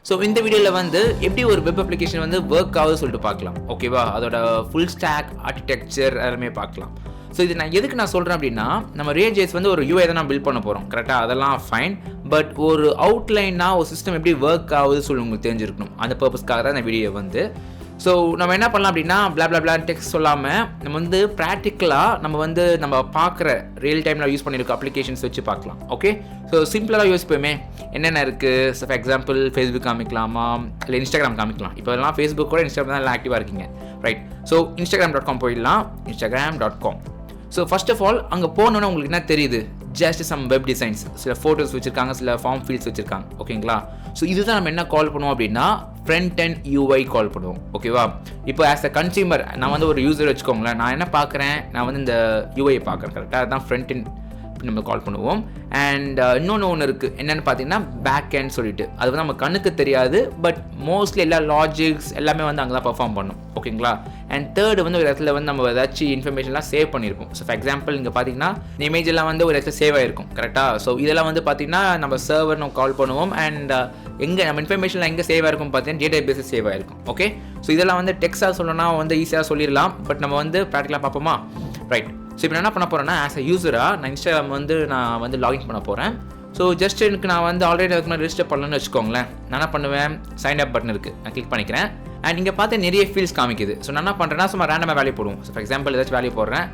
So இந்த வீடியோவில் வந்து எப்படி ஒரு வெப் அப்ளிகேஷன் வந்து ஒர்க் ஆகுது சொல்லிட்டு பார்க்கலாம். ஓகேவா, அதோட ஃபுல் ஸ்டாக் ஆர்கிடெக்சர் எல்லாமே பார்க்கலாம். ஸோ இது நான் எதுக்கு நான் சொல்கிறேன் அப்படின்னா, நம்ம ReactJS வந்து ஒரு UI தான் நான் பில்ட் பண்ண போகிறோம். கரெக்டாக, அதெல்லாம் ஃபைன். பட் ஒரு அவுட்லைனாக ஒரு சிஸ்டம் எப்படி ஒர்க் ஆகுது சொல்லி உங்களுக்கு தெரிஞ்சிருக்கணும். அந்த பர்பஸ்க்காக தான் இந்த வீடியோ வந்து. ஸோ நம்ம என்ன பண்ணலாம் அப்படின்னா, பிளா டெக்ஸ்ட் சொல்லாமல் நம்ம வந்து ப்ராக்டிக்கலாக நம்ம பார்க்குற ரியல் டைமில் யூஸ் பண்ணியிருக்க அப்ளிகேஷன்ஸ் வச்சு பார்க்கலாம். ஓகே, ஸோ சிம்பிளாக யோசிப்போமே என்னென்ன இருக்குது. ஸோ ஃபார் எக்ஸாம்பிள் ஃபேஸ்புக் காமிக்கலாமா, இல்லை இன்ஸ்டாகிராம் காமிக்கலாம். இப்போ எல்லாம் ஃபேஸ்புக்கோட இன்ஸ்டாகிராம் தான் எல்லாம் ஆக்டிவாக இருக்கீங்க, ரைட்? ஸோ instagram.com போயிடலாம். instagram.com. So first of all அங்கே போனோன்னா உங்களுக்கு என்ன தெரியுது, ஜஸ்ட் சம் வெப் டிசைன்ஸ், சில ஃபோட்டோஸ் வச்சுருக்காங்க, சில ஃபார்ம் ஃபீல்ட்ஸ் வச்சுருக்காங்க. ஓகேங்களா, ஸோ இதுதான் நம்ம என்ன கால் பண்ணுவோம் அப்படின்னா Frontend UI கால் பண்ணுவோம். ஓகேவா, இப்போ ஆஸ் அ கன்சியூமர் நான் வந்து ஒரு யூசர் வச்சுக்கோங்களேன், நான் என்ன பார்க்குறேன், நான் வந்து இந்த UI பார்க்குறேன். கரெக்டாக, அதுதான் Frontend நம்ம கால் பண்ணுவோம். அண்ட் இன்னொன்று இருக்குது, என்னென்னு பார்த்தீங்கன்னா பேக்கெண்ட் சொல்லிட்டு. அது வந்து நம்ம கண்ணுக்கு தெரியாது, பட் மோஸ்ட்லி எல்லா லாஜிக்ஸ் எல்லாமே வந்து அங்கே தான் பர்ஃபார்ம் பண்ணும். ஓகேங்களா, அண்ட் தேர்டு வந்து ஒரு இடத்துல வந்து நம்ம ஏதாச்சும் இன்ஃபர்மேஷன்லாம் சேவ் பண்ணியிருப்போம். ஸோ ஃபார் எக்ஸாம்பிள் இங்கே பார்த்தீங்கன்னா இந்த இமேஜ் எல்லாம் வந்து ஒரு இடத்துல சேவ் ஆகிருக்கும். கரெக்டாக, ஸோ இதெல்லாம் வந்து பார்த்தீங்கன்னா நம்ம சர்வர் நம்ம கால் பண்ணுவோம். அண்ட் எங்கே நம்ம இன்ஃபர்மேஷன்லாம் எங்கே சேவ் ஆகிருக்கும் பார்த்தீங்கன்னா டேட்டாபேஸ் சேவ் ஆகிருக்கும். ஓகே, ஸோ இதெல்லாம் வந்து டெக்ஸ்டாக சொல்லணும்னா வந்து ஈஸியாக சொல்லிடலாம், பட் நம்ம வந்து ப்ராக்டிக்கலாக பார்ப்போமா, ரைட்? ஸோ இப்போ என்ன பண்ண போகிறேன்னா, ஆஸ் அ யூஸராக நான் இன்ஸ்டாகிராம் நான் வந்து லாகின் பண்ண போகிறேன். ஸோ ஜஸ்ட் எனக்கு நான் வந்து ஆல்ரெடி அதுக்கு மேலே ரெஜிஸ்டர் பண்ணலன்னு வச்சுக்கோங்களேன். நான் என்ன பண்ணுவேன், சைன் அப் பட்டன் இருக்குது, நான் கிளிக் பண்ணிக்கிறேன். அண்ட் இங்கே பார்த்து நிறைய ஃபீல்ட்ஸ் காமிக்குது. ஸோ நான் என்ன பண்ணுறேன்னா, சும்மா ரேண்டமாக வேல்யூ போடுவோம். ஸோ ஃபார் எக்ஸாம்பிள் ஏதாச்சும் வேல்யூ போடுறேன்.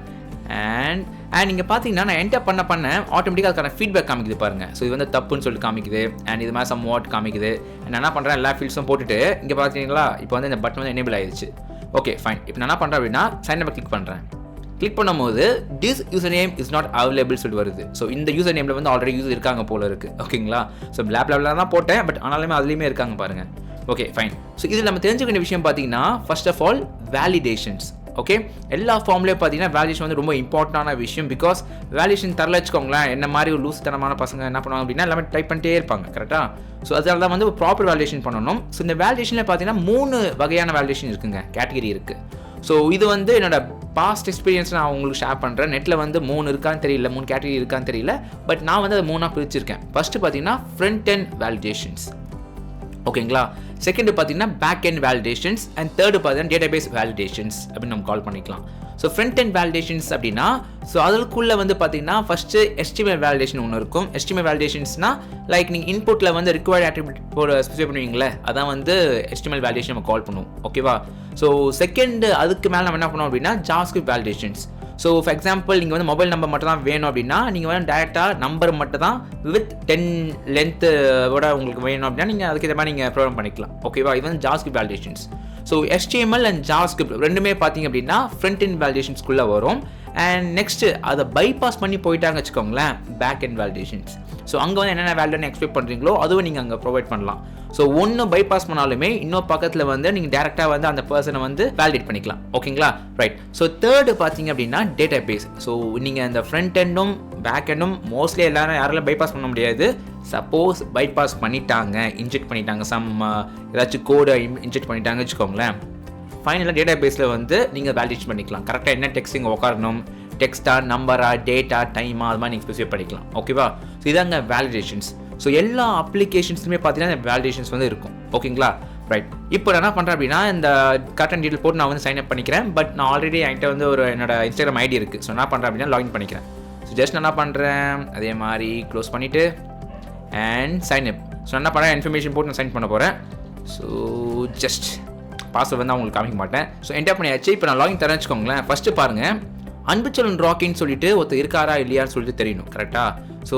அண்ட் இங்கே பார்த்தீங்கன்னா நான் என்டர் பண்ண ஆட்டோமேட்டிக்காக அதுக்கான ஃபீட்பேக் காமிக்குது பாருங்கள். ஸோ இது வந்து தப்புன்னு சொல்லிட்டு காமிக்குது. அண்ட் இது மாதிரி சம் வாட் காமிக்குது. நான் என்ன பண்ணுறேன், எல்லா ஃபீல்ட்ஸும் போட்டுட்டு இங்கே பார்த்தீங்களா, இப்போ வந்து இந்த பட்டன் வந்து எனேபிள் ஆயிடுச்சு. Okay fine. இப்போ நான் என்ன பண்ணுறேன் அப்படின்னா, சைன் அப் கிளிக் பண்ணுறேன். கிளிக் பண்ணும்போது this user name is not available சொல்லிட்டு வருது. ஸோ இந்த யூசர் நேமில் வந்து ஆல்ரெடி யூசர் இருக்காங்க போல இருக்குது. ஓகேங்களா, ஸோ பிளாப்ல தான் போட்டேன், பட் ஆனாலுமே அதுலேயுமே இருக்காங்க பாருங்கள். Okay fine. ஸோ இதில் நம்ம தெரிஞ்சுக்க வேண்டிய விஷயம் பார்த்தீங்கன்னா, first of all validations. Okay, எல்லா ஃபார்ம்லேயும் பார்த்தீங்கன்னா வேலிடேஷன் வந்து ரொம்ப இம்பார்ட்டண்டான விஷயம். பிகாஸ் வேலிடேஷன் தரல வச்சுக்கோங்களேன், என்ன மாதிரி ஒரு லூஸ் தனமான பசங்க என்ன பண்ணுவாங்க அப்படின்னா எல்லாமே டைப் பண்ணிட்டே இருப்பாங்க. கரெக்டாக, ஸோ அதனால தான் வந்து ஒரு ப்ராப்பர் வேலிடேஷன் பண்ணணும். ஸோ இந்த வேலிடேஷனில் பார்த்தீங்கன்னா 3 வகையான வேலிடேஷன் இருக்குங்க, கேட்டகரி இருக்குது. ஸோ இது வந்து என்னோட பாஸ்ட் எக்ஸ்பீரியன்ஸ் நான் உங்களுக்கு ஷேர் பண்ணுறேன். நெட்டில் வந்து 3 இருக்கான்னு தெரியல, 3 கேட்டகரி இருக்கான்னு தெரியல, பட் நான் வந்து அதை 3ஆக பிரிச்சிருக்கேன். ஃபர்ஸ்ட் பார்த்தீங்கன்னா Frontend வேலிடேஷன்ஸ். ஓகேங்களா, செகண்ட் பார்த்தீங்கன்னா Backend வேலிடேஷன்ஸ். அண்ட் தேர்டு பார்த்தீங்கன்னா டேட்டாபேஸ் வேலிடேஷன்ஸ் அப்படின்னு நம்ம கால் பண்ணிக்கலாம். ஸோ Frontend வேலிடேஷன்ஸ் அப்படின்னா, ஸோ அதுக்குள்ளே வந்து பார்த்தீங்கன்னா ஃபஸ்ட்டு HTML வேலிடேஷன் ஒன்று இருக்கும். HTML வேலிடேஷன்ஸ்னால் லைக் நீங்கள் இன்புட்டில் வந்து ரிக்வயர்ட் ஆட்ரிபியூட் போட ஸ்பெசிஃபை பண்ணுவீங்களே, அதான் வந்து HTML வேலிடேஷன் நம்ம கால் பண்ணுவோம். ஓகேவா, ஸோ செகண்ட் அதுக்கு மேலே நம்ம என்ன பண்ணுவோம் அப்படின்னா JavaScript validations. So for example நீங்கள் வந்து மொபைல் நம்பர் மட்டும் தான் வேணும் அப்படின்னா, நீங்கள் வந்து டேரெக்டாக நம்பர் மட்டும் தான் வித் 10 லென்த்தோட உங்களுக்கு வேணும் அப்படின்னா நீங்கள் அதுக்கு மாதிரி நீங்கள் ப்ரோக்ராம் பண்ணிக்கலாம். ஓகேவா, இது வந்து JavaScript validations. So HTML and JavaScript ரெண்டுமே பார்த்தீங்க அப்படின்னா Frontend வேலிடேஷன்ஸ்குள்ளே வரும். அண்ட் நெக்ஸ்ட்டு அதை பைபாஸ் பண்ணி போயிட்டாங்க வச்சுக்கோங்களேன், Backend வேலிடேஷன்ஸ். ஸோ அங்கே வந்து என்னென்ன வேல்யூன்னு எக்ஸ்பெக்ட் பண்ணுறீங்களோ அதுவும் நீங்கள் அங்கே ப்ரொவைட் பண்ணலாம். ஸோ ஒன்று பைபாஸ் பண்ணாலுமே இன்னொரு பக்கத்தில் வந்து நீங்கள் டேரெக்டாக வந்து அந்த பர்சனை வந்து வேலிடேட் பண்ணிக்கலாம். ஓகேங்களா, ரைட்? ஸோ தேர்டு பார்த்தீங்க அப்படின்னா டேட்டாபேஸ். ஸோ நீங்கள் அந்த ஃப்ரண்ட்-எண்டும் பேக்-எண்டும் மோஸ்ட்லி யாராலும் பைபாஸ் பண்ண முடியாது. சப்போஸ் பைபாஸ் பண்ணிட்டாங்க, இன்ஜெக்ட் பண்ணிட்டாங்க, சம் ஏதாச்சும் கோடை இன்ஜெக்ட் பண்ணிட்டாங்க வச்சுக்கோங்களேன், ஃபைனலாக டேட்டாபேஸில் வந்து நீங்கள் வேலிடேட் பண்ணிக்கலாம். கரெக்டாக என்ன டெக்ஸ்டிங் உட்காரணும், டெக்ஸ்டா, நம்பரா, டேட்டா, டைமா, அது மாதிரி நீங்கள் ஸ்பெசிஃபை பண்ணிக்கலாம். ஓகேவா, ஸோ இதாங்க வேலிடேஷன்ஸ். ஸோ எல்லா அப்ளிகேஷன்ஸுமே பார்த்தீங்கன்னா வேலிடேஷன்ஸ் வந்து இருக்கும். ஓகேங்களா, ரைட்? இப்போ நான் என்ன பண்ணுறேன் அப்படின்னா, இந்த கரெக்டான டீட்டெயில் போட்டு நான் வந்து சைன் அப் பண்ணிக்கிறேன். பட் நான் ஆல்ரெடி என்கிட்ட வந்து என்னோட இன்ஸ்டாகிராம் ஐடி இருக்குது. ஸோ என்ன பண்ணுறேன் அப்படின்னா லாகின் பண்ணிக்கிறேன். ஸோ ஜஸ்ட் நான் என்ன பண்ணுறேன், அதே மாதிரி க்ளோஸ் பண்ணிவிட்டு அண்ட் சைன் அப். ஸோ என்ன பண்ணுறேன், இன்ஃபர்மேஷன் போட்டு நான் சைன் பண்ண போகிறேன். ஸோ ஜஸ்ட் பாஸ்வேர்ட் வந்து அவங்களுக்கு காமிக்க மாட்டேன். ஸோ என்டர் பண்ணியாச்சு. இப்போ நான் லாகின் தரேன் வச்சுக்கோங்களேன். ஃபஸ்ட்டு பாருங்கள், அன்புச்சலன் ராக்கின்னு சொல்லிட்டு ஒருத்தர் இருக்காரா இல்லையான்னு சொல்லிட்டு தெரியணும். கரெக்டாக, ஸோ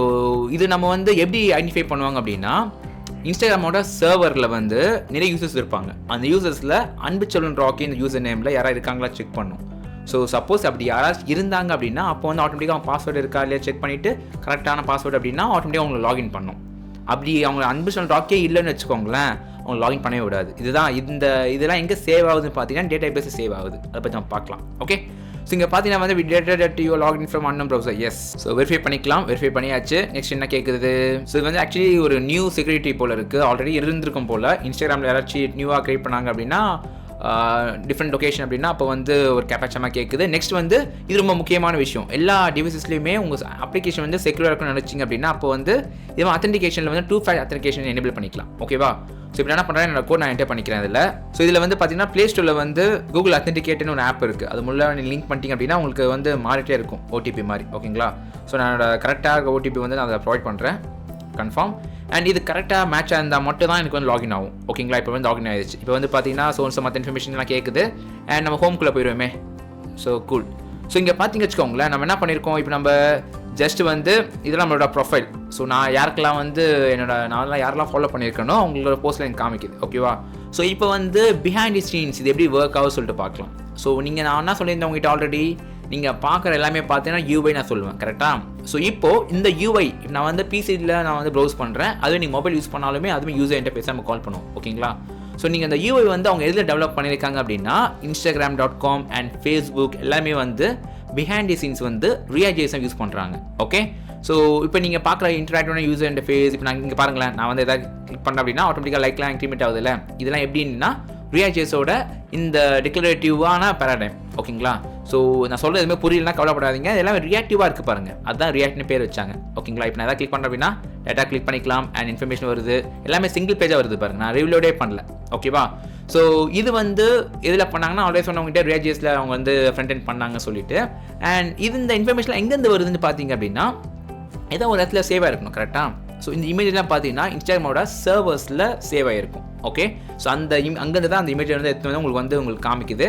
இது நம்ம வந்து எப்படி ஐடென்டிஃபை பண்ணுவாங்க அப்படின்னா, இன்ஸ்டாகிராமோட சர்வரில் வந்து நிறைய யூசர்ஸ் இருப்பாங்க. அந்த யூசர்ஸில் அன்புச்சலன் ராக்கி இந்த யூசர் நேமில் யாராவது இருக்காங்களா செக் பண்ணும். ஸோ சப்போஸ் அப்படி யாராச்சும் இருந்தாங்க அப்படின்னா அப்போ வந்து ஆட்டோமேட்டிக்காக அவங்க பாஸ்வேர்டு இருக்கா இல்லையா செக் பண்ணிவிட்டு கரெக்டான பாஸ்வேர்டு அப்படின்னா ஆட்டோமேட்டிக்காக அவங்களை லாகின் பண்ணும். அப்படி அவங்க அன்புச்சலன் ராக்கே இல்லைன்னு வச்சுக்கோங்களேன், அவங்க லாகின் பண்ணவே விடாது. இதெல்லாம் எங்கே சேவ் ஆகுதுன்னு பார்த்தீங்கன்னா டேட்டாபேஸ் சேவ் ஆகுது. அதை பற்றி நம்ம பார்க்கலாம். ஓகே, ஸோ இங்கே பார்த்தீங்கன்னா வந்து you login from unknown browser. Yes, so verify பண்ணிக்கலாம். வெரிஃபை பண்ணியாச்சு. நெக்ஸ்ட் என்ன கேட்குது, ஸோ இது வந்து ஆக்சுவலி ஒரு நியூ செக்யூரிட்டி போல் இருக்குது. ஆல்ரெடி இருந்திருக்கும் போல். இன்ஸ்டாகிராமில் யாராச்சும் நியூவாக க்ரியேட் பண்ணாங்க அப்படின்னா டிஃப்ரெண்ட் லொக்கேஷன் அப்படின்னா அப்போ வந்து ஒரு கேப்சாமாக கேட்குது. நெக்ஸ்ட் வந்து இது ரொம்ப முக்கியமான விஷயம், எல்லா டிவைசஸ்லையுமே உங்கள் அப்ளிகேஷன் வந்து செக்யூராக இருக்குன்னு நினச்சிங்க அப்படின்னா அப்போ வந்து இது அத்தன்டிகேஷனில் வந்து 2 ஃபேக்டர் அத்தன்டிகேஷன் எனேபிள் பண்ணிக்கலாம். ஓகேவா, ஸோ இப்போ என்ன பண்ணுறேன், என்னோட கோட் நான் என்டர் பண்ணிக்கிறேன் இதில். ஸோ இதில் வந்து பார்த்தீங்கன்னா ப்ளே ஸ்டோரில் வந்து கூகுள் அத்தென்டிகேட்னு ஒரு ஆப் இருக்குது. அது முள்ள நீங்கள் லிங்க் பண்ணிட்டீங்க அப்படின்னா உங்களுக்கு வந்து மாறிட்டே இருக்கும் ஓடிபி மாதிரி. ஓகேங்களா? ஸோ நான் கரெக்டாக ஓடிபி வந்து நான் அதை ப்ரொவைட் பண்ணுறேன், கன்ஃபார்ம். அண்ட் இது கரெக்டாக மேட்சாக இருந்தால் மட்டும் தான் எனக்கு வந்து லாகின் ஆகும். ஓகேங்களா? இப்போ வந்து லாகின் ஆகிடுச்சு. இப்போ வந்து பார்த்தீங்கன்னா ஸோ மற்ற இன்ஃபர்மேஷன்லாம் கேட்குது. அண்ட் நம்ம ஹோம்குள்ளே போயிடுவோமே. So cool. ஸோ இங்கே பார்த்தீங்க வச்சுக்கோங்களேன், நம்ம என்ன பண்ணியிருக்கோம், இப்போ நம்ம ஜஸ்ட் வந்து இதெல்லாம் நம்மளோட ப்ரொஃபைல். ஸோ நான் யாருக்கெல்லாம் வந்து நான் யாரெல்லாம் ஃபாலோ பண்ணியிருக்கேனோ அவங்களோட போஸ்ட்டில் எனக்கு காமிக்குது. ஓகேவா? ஸோ இப்போ வந்து பிஹைண்ட் தி சீன்ஸ் இது எப்படி ஒர்க் ஆகும் சொல்லிட்டு பார்க்கலாம். ஸோ நீங்கள் நான் என்ன சொல்லியிருந்தேன் உங்ககிட்ட ஆல்ரெடி, நீங்கள் பார்க்குற எல்லாமே பார்த்தீங்கன்னா யூஐ நான் சொல்லுவேன். கரெக்டாக? ஸோ இப்போது இந்த யூஐ நான் வந்து பிசியில் நான் வந்து ப்ரௌஸ் பண்ணுறேன். அதுவே நீங்கள் மொபைல் யூஸ் பண்ணாலுமே அதுவுமே யூசர் இன்டர்ஃபேஸ் நம்ம கால் பண்ணுவோம். ஓகேங்களா? ஸோ நீங்கள் அந்த யூஐ வந்து அவங்க எதில் டெவலப் பண்ணியிருக்காங்க அப்படின்னா Instagram.com அண்ட் ஃபேஸ்புக் எல்லாமே வந்து பிஹைண்ட் தி சீன்ஸ் வந்து ReactJS யூஸ் பண்ணுறாங்க. ஓகே? ஸோ இப்போ நீங்கள் பார்க்குற இன்டராக்டிவான யூசர் இன்டர்ஃபேஸ், இப்போ நான் இங்கே பாருங்களேன், நான் வந்து எதாவது கிளிக் பண்ணேன் அப்படின்னா ஆட்டோமேட்டிக்காக லைக்லாம் இன்க்ரிமெண்ட் ஆகுதுல்ல. இதெல்லாம் எப்படின்னா ReactJSோட இந்த டிக்ளரேட்டிவான பேராடைம். ஓகேங்களா? ஸோ நான் சொல்கிறது எதுவுமே புரியலன்னா கவலைப்படாதீங்க. இதெல்லாம் ரியாக்டிவாக இருக்குது பாருங்கள், அதுதான் ரியாக்ட்னு பேர் வச்சாங்க. ஓகேங்களா? இப்போ நான் எதாவது கிளிக் பண்ணுறேன் அப்படின்னா டேட்டா கிளிக் பண்ணிக்கலாம் அண்ட் இன்ஃபர்மேஷன் வருது. எல்லாமே சிங்கிள் பேஜாக வருது பாருங்கள், நான் ரிவ்லோடே பண்ணல. ஓகேவா? ஸோ இது வந்து எதில் பண்ணாங்கன்னா ஆல்ரெடி சொன்னவங்ககிட்ட ReactJSல அவங்க வந்து ஃப்ரண்ட் எண்ட் பண்ணாங்க சொல்லிட்டு. அண்ட் இது இந்த இன்ஃபர்மேஷன் எங்கேருந்து வருதுன்னு பார்த்தீங்க அப்படின்னா ஏதோ ஒரு இடத்துல சேவ் ஆகிருக்கணும். கரெக்டாக? ஸோ இந்த இமேஜ்லாம் பார்த்தீங்கன்னா இன்ஸ்டாகிராமோட சர்வர்ஸில் சேவ் ஆகிருக்கும். ஓகே? ஸோ அந்த அங்கேருந்து தான் அந்த இமேஜ் வந்து எடுத்து வந்து உங்களுக்கு காமிக்குது.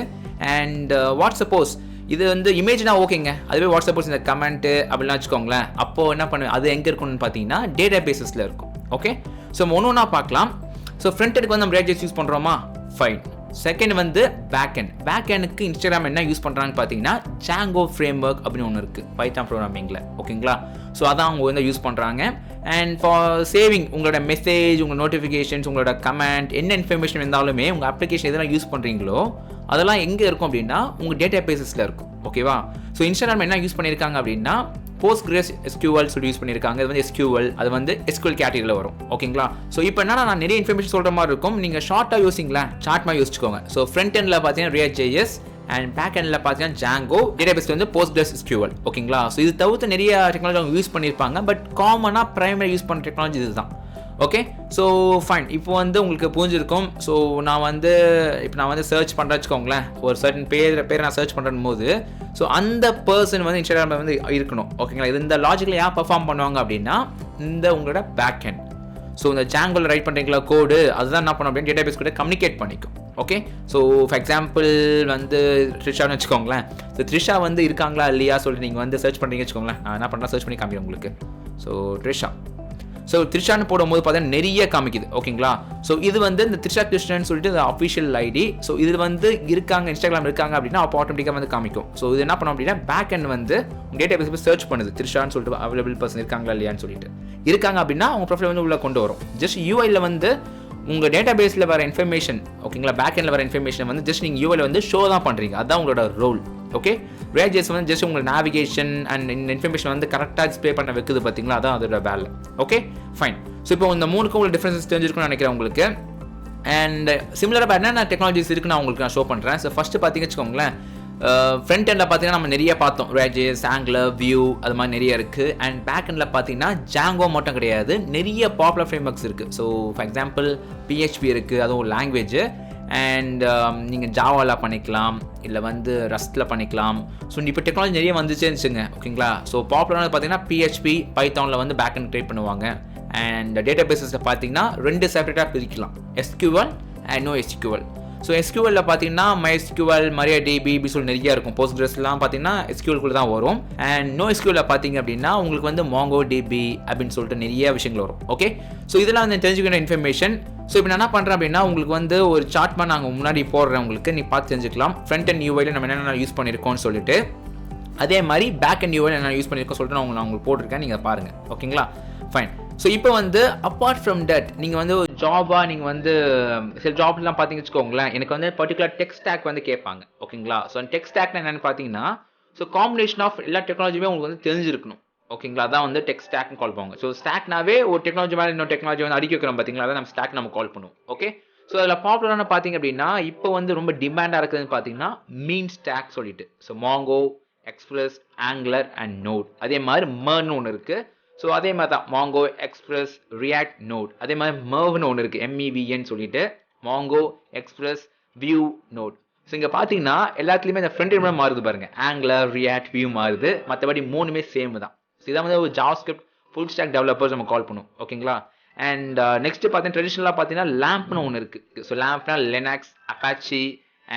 அண்ட் வாட்ஸ்அப்போஸ் இது வந்து இமேஜ்னா ஓகேங்க, அதுவே வாட்ஸ்அப்போஸ் இந்த கமெண்ட்டு அப்படிலாம் வச்சுக்கோங்களேன், அப்போது என்ன பண்ணுவேன், அது எங்கே இருக்குன்னு பார்த்தீங்கன்னா டேட்டா பேசஸில் இருக்கும். ஓகே? ஸோ ஒன்று ஒன்றா பார்க்கலாம். ஸோ ஃப்ரண்ட் வந்து நம்ம ReactJS யூஸ் பண்ணுறோமா? ஃபைன். செகண்ட் வந்து பேக்கெண்டுக்கு இன்ஸ்டாகிராம் என்ன யூஸ் பண்ணுறாங்கன்னு பார்த்தீங்கன்னா Django ஃப்ரேம்வொர்க் அப்படின்னு ஒன்று இருக்குது பைத்தான் ப்ரோக்ராமிங்கில். ஓகேங்களா? ஸோ அதான் அவங்க வந்து யூஸ் பண்ணுறாங்க. அண்ட் ஃபார் சேவிங் உங்களோட மெசேஜ், உங்களோட நோட்டிஃபிகேஷன்ஸ், உங்களோட கமெண்ட், என்ன இன்ஃபர்மேஷன் இருந்தாலுமே உங்கள் அப்ளிகேஷன் எதெல்லாம் யூஸ் பண்ணுறீங்களோ அதெல்லாம் எங்கே இருக்கும் அப்படின்னா உங்கள் டேட்டா பேசஸில் இருக்கும். ஓகேவா? ஸோ இன்ஸ்டாகிராம் என்ன யூஸ் பண்ணியிருக்காங்க அப்படின்னா PostgreSQL சொல்லி யூஸ் பண்ணியிருக்காங்க. அது வந்து SQL, அது வந்து SQL கேட்டகரியில் வரும். ஓகேங்களா? ஸோ இப்போ என்னன்னா நான் நிறைய இன்ஃபர்மேஷன் சொல்கிற மாதிரி இருக்கும், நீங்கள் ஷார்ட்டாக யோசிங்களேன், சார்ட் மாதிரி யோசிச்சுக்கோங்க. ஸோ ஃப்ரண்ட் எண்டில் பார்த்தீங்கன்னா ReactJS அண்ட் பேக் எண்டில் பார்த்தீங்கன்னா Django, டேட்டாபேஸ் வந்து PostgreSQL. ஓகேங்களா? ஸோ இது தவிர்த்து நிறைய டெக்னாலஜி அவங்க யூஸ் பண்ணியிருப்பாங்க. பட் காமனாக ப்ரைமரி யூஸ் பண்ணுற டெக்னாலஜி இதுதான். ஓகே? So fine. இப்போ வந்து உங்களுக்கு புரிஞ்சிருக்கும். ஸோ நான் வந்து சர்ச் பண்ணுறேன் வச்சுக்கோங்களேன், ஒரு சர்டன் பேரை நான் சர்ச் பண்ணுறன் போது ஸோ அந்த பர்சன் வந்து இன்ஸ்டாகிராமில் வந்து இருக்கணும். ஓகேங்களா? இது இந்த லாஜிக்கில் ஏன் பர்ஃபார்ம் பண்ணுவாங்க அப்படின்னா இந்த உங்களோட பேக் எண்ட். ஸோ இந்த Djangoல ரைட் பண்ணுறீங்களா கோடு, அதுதான் என்ன பண்ணும் அப்படின்னு டேட்டாபேஸ் கூட கம்யூனிகேட் பண்ணிக்கும். ஓகே? ஸோ ஃபார் எக்ஸாம்பிள் வந்து த்ரிஷான்னு வச்சுக்கோங்களேன். ஸோ த்ரிஷா வந்து இருக்காங்களா இல்லையா சொல்லிட்டு நீங்கள் வந்து சர்ச் பண்ணுறீங்க வச்சுக்கோங்களேன். நான் என்ன பண்ணுறேன், சர்ச் பண்ணி காமிக்கிறேன் உங்களுக்கு. ஸோ த்ரிஷா, ஸோ த்ரிஷான்னு போடும்போது பார்த்தீங்கன்னா நிறைய காமிக்குது. ஓகேங்களா? ஸோ இது வந்து இந்த த்ரிஷா கிருஷ்ணன் சொல்லிட்டு அஃபிஷியல் ஐடி. ஸோ இது வந்து இருக்காங்க, இன்ஸ்டாகிராம் இருக்காங்க அப்படின்னா அப்போ ஆட்டோமேட்டிக்காக வந்து காமிக்கும். ஸோ இது என்ன பண்ணும் அப்படின்னா பேக் எண்ட் வந்து உங்கள் டேட்டா பேஸ் சர்ச் பண்ணுது, த்ரிஷான்னு சொல்லிட்டு அவைலபிள் பர்சன் இருக்காங்களா இல்லையான்னு சொல்லிட்டு. இருக்காங்க அப்படின்னா உங்கள் ப்ரொஃபைல் வந்து உள்ளே கொண்டு வரும். ஜஸ்ட் யூஐயில் வந்து உங்கள் டேட்டா பேஸில் வர இன்ஃபர்மேஷன், ஓகேங்களா, பேக் எண்டில் வர இன்ஃபர்மேஷன் வந்து ஜஸ்ட் நீங்கள் யூஐயில் வந்து ஷோ தான் பண்ணுறீங்க, அதுதான் உங்களோட ரோல். ஓகே? ReactJS வந்து ஜஸ்ட் உங்களோட நேவிகேஷன் அண்ட் இன்ஃபர்மேஷன் வந்து கரெக்டாக டிஸ்பிளே பண்ண வைக்குது பார்த்தீங்களா, அதான் அதோட வேலை. ஓகே? ஃபைன். ஸோ இப்போ இந்த மூணுக்கும் உங்களுக்கு டிஃப்ரென்சஸ் தெரிஞ்சிருக்குன்னு நினைக்கிறேன் உங்களுக்கு. அண்ட் சிமிலராக என்னென்ன டெக்னாலஜிஸ் இருக்குன்னு நான் உங்களுக்கு ஷோ பண்ணுறேன். ஸோ ஃபஸ்ட்டு பார்த்தீங்கன்னு வச்சுக்கோங்களேன், ஃப்ரண்ட் எண்டில் பார்த்தீங்கன்னா நம்ம நிறைய பார்த்தோம், ReactJS, Angular, Vue, அது மாதிரி நிறைய இருக்குது. அண்ட் பேக் எண்டில் பார்த்தீங்கன்னா Django மட்டும் கிடையாது, நிறைய பாப்புலர் ஃப்ரேம்வொர்க்ஸ் இருக்குது. ஸோ ஃபார் எக்ஸாம்பிள் PHP இருக்குது, அதுவும் ஒரு லாங்குவேஜ். அண்ட் நீங்கள் ஜாவாவில் பண்ணிக்கலாம், இல்லை வந்து ரஸ்ட்டில் பண்ணிக்கலாம். ஸோ இப்போ டெக்னாலஜி நிறைய வந்துச்சுன்னு வச்சுங்க. ஓகேங்களா? ஸோ பாப்புலரானது பார்த்தீங்கன்னா PHP, பைத்தானில் வந்து பேக் எண்ட் க்ரியேட் பண்ணுவாங்க. அண்ட் டேட்டா பேஸஸில் பார்த்தீங்கன்னா 2 செப்பரேட்டாக பிரிக்கலாம், SQL and NoSQL. So SQL பார்த்தீங்கன்னா MySQL, MariaDB இப்படி சொல்லி நிறைய இருக்கும். Postgresலாம் பார்த்தீங்கன்னா SQL தான் வரும். அண்ட் NoSQL பார்த்தீங்க அப்படின்னா உங்களுக்கு வந்து MongoDB அப்படின்னு சொல்லிட்டு நிறைய விஷயங்கள் வரும். ஓகே? ஸோ இதெல்லாம் வந்து தெரிஞ்சுக்கிற இன்ஃபர்மேஷன். ஸோ இப்போ நான் என்ன பண்ணுறேன் அப்படின்னா உங்களுக்கு வந்து ஒரு சார்ட் மாதிரி நாங்கள் முன்னாடி போடுறேன், உங்களுக்கு நீ பார்த்து தெரிஞ்சுக்கலாம். ஃப்ரண்ட் அண்ட் யூஐயில் நம்ம என்னென்ன யூஸ் பண்ணியிருக்கோம்னு சொல்லிட்டு, அதே மாதிரி பேக் அண்ட் யூஐயில் என்ன யூஸ் பண்ணியிருக்கோம் சொல்லிட்டு நான் உங்களுக்கு போட்டிருக்கேன், நீங்கள் பாருங்கள். ஓகேங்களா? ஃபைன். ஸோ இப்போ வந்து அப்பார்ட் ஃப்ரம் தட் நீங்கள் வந்து ஒரு ஜாபாக நீங்கள் வந்து சில ஜாப்லாம் பார்த்தீங்கன்னு வச்சுக்கோங்களேன், எனக்கு வந்து பர்டிகுலர் டெக் ஸ்டாக் வந்து கேட்பாங்க. ஓகேங்களா? ஸோ டெக் ஸ்டாக்னா என்னென்னு பார்த்தீங்கன்னா ஸோ காம்பினேஷன் ஆஃப் எல்லா டெக்னாலஜியுமே உங்களுக்கு வந்து தெரிஞ்சிருக்கணும். ஓகேங்களா? அதான் வந்து டெக் ஸ்டாக்னு கால் பண்ணுவாங்க. ஸோ ஸ்டாக்னாவே ஒரு டெக்னாலஜி மேலே இன்னொரு டெக்னாலஜி வந்து அடிக்க வைக்கிறோம் பார்த்தீங்களா, அதான் நம்ம ஸ்டாக் நம்ம கால் பண்ணுவோம். ஓகே? ஸோ அதில் பாப்புலரான பார்த்தீங்க அப்படின்னா இப்போ வந்து ரொம்ப டிமாண்டாக இருக்குதுன்னு பார்த்தீங்கன்னா மீன் ஸ்டாக் சொல்லிட்டு. So Mongo, Express, Angular and Node. அதே மாதிரி MERN ஒன்று இருக்குது. ஸோ அதே மாதிரி தான் மாங்கோ எக்ஸ்பிரஸ் ரியாக்ட் நோட், அதே மாதிரி MEVN ஒன்று இருக்குது, MEVN சொல்லிட்டு Mongo Express Vue Node. So இங்கே பார்த்தீங்கன்னா எல்லாத்துலேயுமே இந்த ஃப்ரண்ட் எண்ட் மாறுது பாருங்க, ஆங்குலர் ரியாக்ட் வியூ மாறுது, மற்றபடி மூணுமே சேம் தான். ஸோ இதான் வந்து ஒரு ஜாவாஸ்கிரிப்ட் ஃபுல் ஸ்டாக் டெவலப்பர்ஸ் நம்ம கால் பண்ணுவோம். ஓகேங்களா. அண்ட் நெக்ஸ்ட் பார்த்தீங்கன்னா ட்ரெடிஷ்னலாக பார்த்தீங்கன்னா லேம்ப்னு ஒன்று இருக்குது. ஸோ லேம்ப்னா Linux, Apache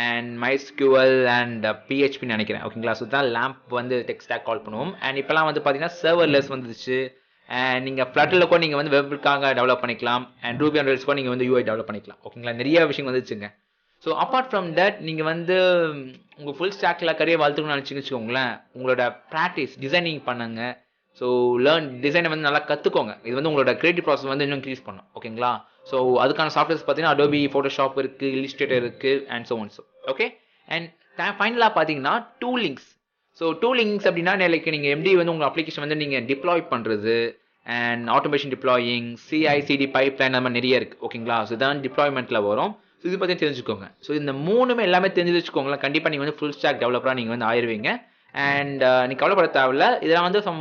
and MySQL and PHPன்னு நினைக்கிறேன். ஓகேங்களா. ஸோ தான் லேம்ப் வந்து டெக் ஸ்டாக் கால் பண்ணுவோம். அண்ட் இப்போலாம் வந்து பார்த்தீங்கன்னா சர்வர்லெஸ் வந்துச்சு. அண்ட் நீங்கள் ஃப்ளட்டரில் கூட நீங்கள் வந்து வெப்புக்காக டெவலப் பண்ணிக்கலாம். அண்ட் ரூபி ஆன் ரெயில்ஸ் கூட நீங்கள் வந்து UI டெவலப் பண்ணிக்கலாம். ஓகேங்களா. நிறைய விஷயம் வந்துச்சுங்க. ஸோ அப்பார்ட் ஃப்ரம் தட் நீங்கள் வந்து உங்கள் ஃபுல் ஸ்டாக்கில் கரியர் வளர்த்துக்கணும்னு நினச்சிங்கன்னு வச்சுக்கோங்களேன், உங்களோட ப்ராக்டிஸ் டிசைனிங் பண்ணுங்க. ஸோ டிசைனை வந்து நல்லா கற்றுக்கோங்க. இது வந்து உங்களோட கிரியேட்டிவ் ப்ராசஸ் வந்து இன்னும் இன்க்ரீஸ் பண்ணும். ஓகேங்களா. ஸோ அதுக்கான சாஃப்ட்வேர்ஸ் பார்த்தீங்கன்னா அடோபி ஃபோட்டோஷாப் இருக்குது, இல்லஸ்ட்ரேட்டர் இருக்குது and so one. So okay. And ஃபைனலாக பார்த்தீங்கன்னா டூலிங்ஸ். ஸோ டூலிங்ஸ் அப்படின்னா லைக் நீங்கள் எப்படி வந்து உங்கள் அப்ளிகேஷன் வந்து நீங்கள் டிப்ளாய் பண்ணுறது and automation deploying, CI/CD pipeline அந்த மாதிரி நிறைய இருக்குது. ஓகேங்களா. ஸோ இதான் டிப்ளாய்மெண்ட்டில் வரும். ஸோ இது பற்றி தெரிஞ்சுக்கோங்க. ஸோ இந்த மூணுமே எல்லாமே தெரிஞ்சு வச்சுக்கோங்களேன், கண்டிப்பாக நீங்கள் வந்து ஃபுல் ஸ்டாக் டெவலப்பராக நீங்கள் வந்து ஆயிடுவீங்க. அண்ட் நீங்கள் கவலைப்பட தேவையில்ல, இதெல்லாம் வந்து சம்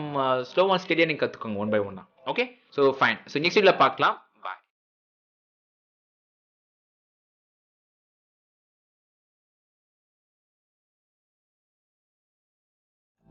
ஸ்லோ அண்ட் ஸ்டெடியாக நீங்கள் கற்றுக்கோங்க ஒன் பை ஒன் தான். Okay. So fine. So next வீடியோவில் பார்க்கலாம்.